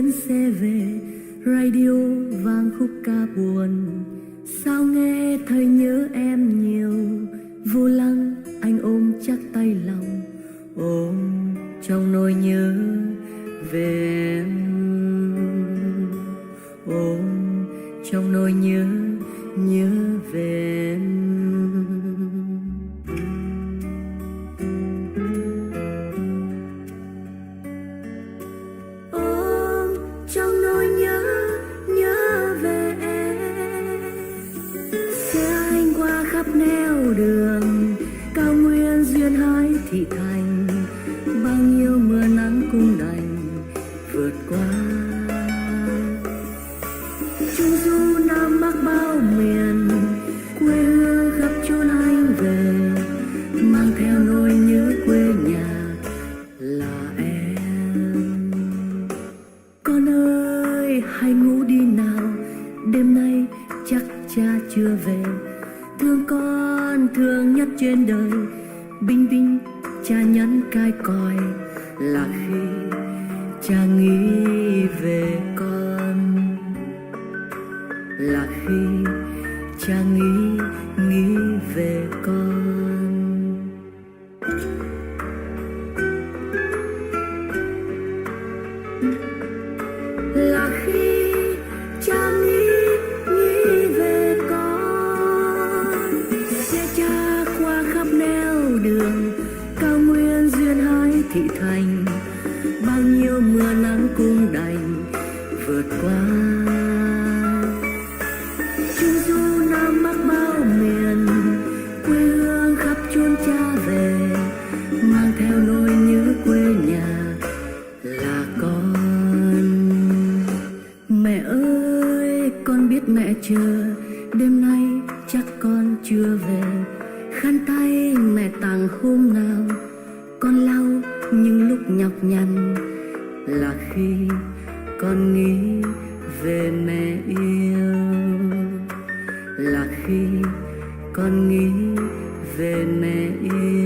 chuyến xe về, radio vang khúc ca buồn. Sao nghe thấy nhớ em nhiều, vô lăng anh ôm chắc tay lòng, ôm trong nỗi nhớ về em, ôm trong nỗi nhớ về em. Ôm trong nỗi nhớ về em. Xe anh qua khắp nẻo đường, cao nguyên duyên hải thị thành, bao nhiêu mưa nắng cũng đành vượt qua. Trung du Nam Bắc bao miền, quê hương khắp chốn anh về, mang theo nỗi nhớ quê nhà là em. Con ơi hãy ngủ đi nào, đêm nay chắc cha chưa về. Thương con thương nhất trên đời, bình minh cha nhắn cai còi là khi cha nghĩ về con, là khi cha nghĩ về con. Là khi cha nghĩ về con. Xe cha qua khắp nẻo đường, cao nguyên duyên hải thị thành, bao nhiêu mưa nắng cũng đành vượt qua. Trung du Nam Bắc bao miền, quê hương khắp chốn cha về, mang theo nỗi nhớ quê nhà là con. Mẹ ơi con biết mẹ chờ, đêm nay chắc con chưa về. Khăn tay mẹ tặng hôm nào, con lau những lúc nhọc nhằn, là khi con nghĩ về mẹ yêu, là khi con nghĩ về mẹ yêu.